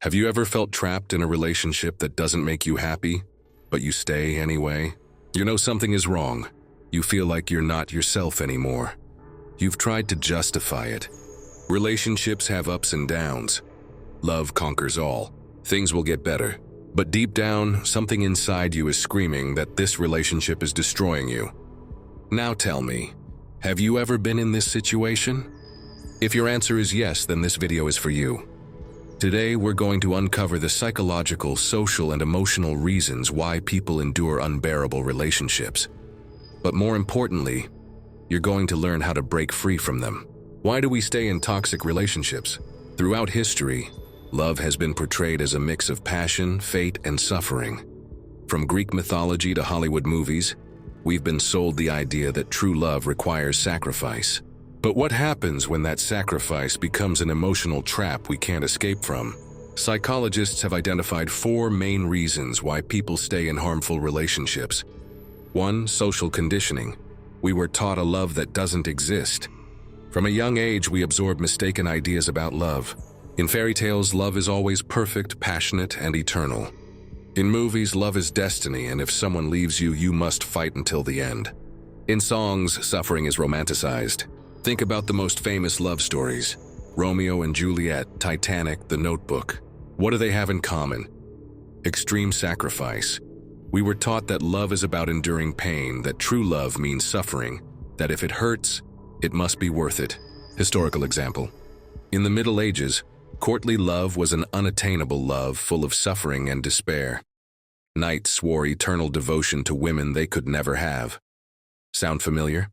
Have you ever felt trapped in a relationship that doesn't make you happy, but you stay anyway? You know something is wrong. You feel like you're not yourself anymore. You've tried to justify it. Relationships have ups and downs. Love conquers all. Things will get better. But deep down, something inside you is screaming that this relationship is destroying you. Now tell me, have you ever been in this situation? If your answer is yes, then this video is for you. Today, we're going to uncover the psychological, social, and emotional reasons why people endure unbearable relationships. But more importantly, you're going to learn how to break free from them. Why do we stay in toxic relationships? Throughout history, love has been portrayed as a mix of passion, fate, and suffering. From Greek mythology to Hollywood movies, we've been sold the idea that true love requires sacrifice. But what happens when that sacrifice becomes an emotional trap we can't escape from? Psychologists have identified 4 main reasons why people stay in harmful relationships. 1. Social conditioning. We were taught a love that doesn't exist. From a young age, we absorb mistaken ideas about love. In fairy tales, love is always perfect, passionate, and eternal. In movies, love is destiny, and if someone leaves you, you must fight until the end. In songs, suffering is romanticized. Think about the most famous love stories. Romeo and Juliet, Titanic, The Notebook. What do they have in common? Extreme sacrifice. We were taught that love is about enduring pain, that true love means suffering, that if it hurts, it must be worth it. Historical example. In the Middle Ages, courtly love was an unattainable love full of suffering and despair. Knights swore eternal devotion to women they could never have. Sound familiar?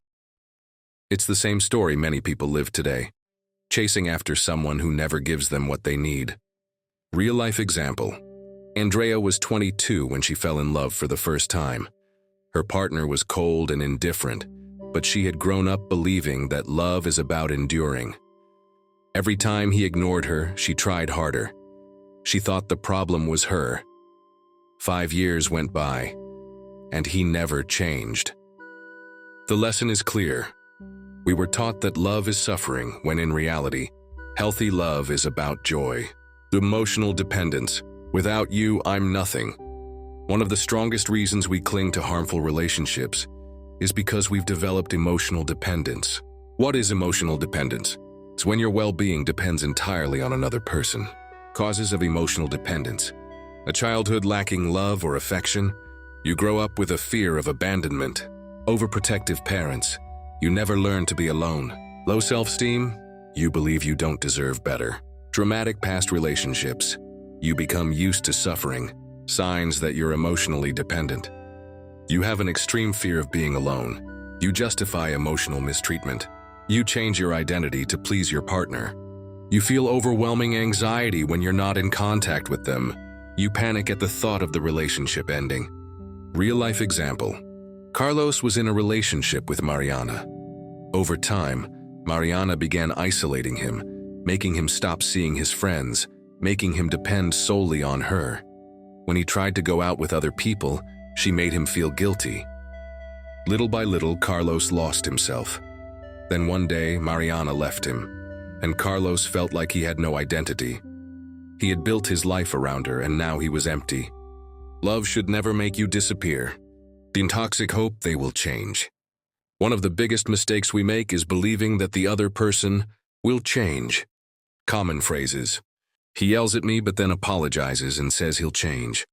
It's the same story many people live today, chasing after someone who never gives them what they need. Real-life example. Andrea was 22 when she fell in love for the first time. Her partner was cold and indifferent, but she had grown up believing that love is about enduring. Every time he ignored her, she tried harder. She thought the problem was her. 5 years went by, and he never changed. The lesson is clear. We were taught that love is suffering, when in reality, healthy love is about joy. Emotional dependence. Without you, I'm nothing. One of the strongest reasons we cling to harmful relationships is because we've developed emotional dependence. What is emotional dependence? It's when your well-being depends entirely on another person. Causes of emotional dependence. A childhood lacking love or affection. You grow up with a fear of abandonment. Overprotective parents. You never learn to be alone. Low self-esteem. You believe you don't deserve better. Traumatic past relationships. You become used to suffering. Signs that you're emotionally dependent. You have an extreme fear of being alone. You justify emotional mistreatment. You change your identity to please your partner. You feel overwhelming anxiety when you're not in contact with them. You panic at the thought of the relationship ending. Real-life example. Carlos was in a relationship with Mariana. Over time, Mariana began isolating him, making him stop seeing his friends, making him depend solely on her. When he tried to go out with other people, she made him feel guilty. Little by little, Carlos lost himself. Then one day, Mariana left him, and Carlos felt like he had no identity. He had built his life around her, and now he was empty. Love should never make you disappear. In toxic hope, they will change. One of the biggest mistakes we make is believing that the other person will change. Common phrases. He yells at me but then apologizes and says he'll change.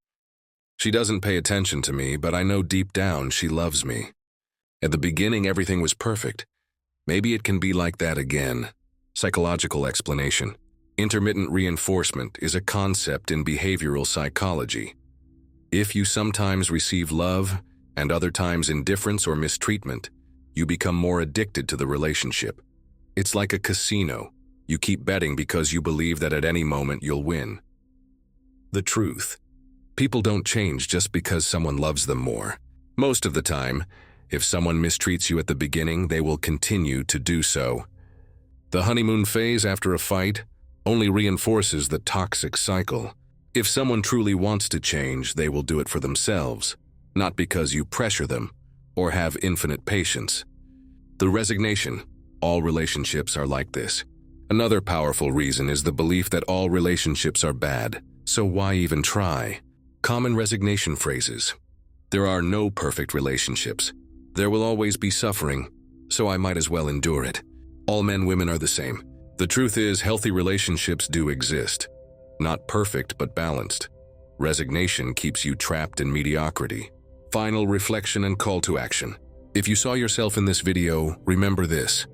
She doesn't pay attention to me, but I know deep down she loves me. At the beginning, everything was perfect. Maybe it can be like that again. Psychological explanation. Intermittent reinforcement is a concept in behavioral psychology. If you sometimes receive love and other times indifference or mistreatment, you become more addicted to the relationship. It's like a casino. You keep betting because you believe that at any moment you'll win. The truth. People don't change just because someone loves them more. Most of the time, if someone mistreats you at the beginning, they will continue to do so. The honeymoon phase after a fight only reinforces the toxic cycle. If someone truly wants to change, they will do it for themselves, not because you pressure them or have infinite patience. The resignation. All relationships are like this. Another powerful reason is the belief that all relationships are bad. So why even try? Common resignation phrases. There are no perfect relationships. There will always be suffering, so I might as well endure it. All men, women are the same. The truth is, healthy relationships do exist. Not perfect, but balanced. Resignation keeps you trapped in mediocrity. Final reflection and call to action. If you saw yourself in this video, remember this.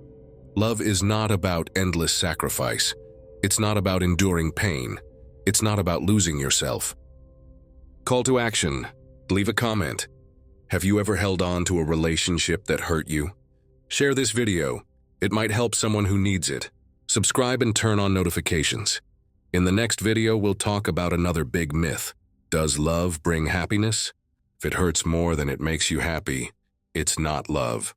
Love is not about endless sacrifice. It's not about enduring pain. It's not about losing yourself. Call to action. Leave a comment. Have you ever held on to a relationship that hurt you? Share this video. It might help someone who needs it. Subscribe and turn on notifications. In the next video, we'll talk about another big myth. Does love bring happiness? If it hurts more than it makes you happy, it's not love.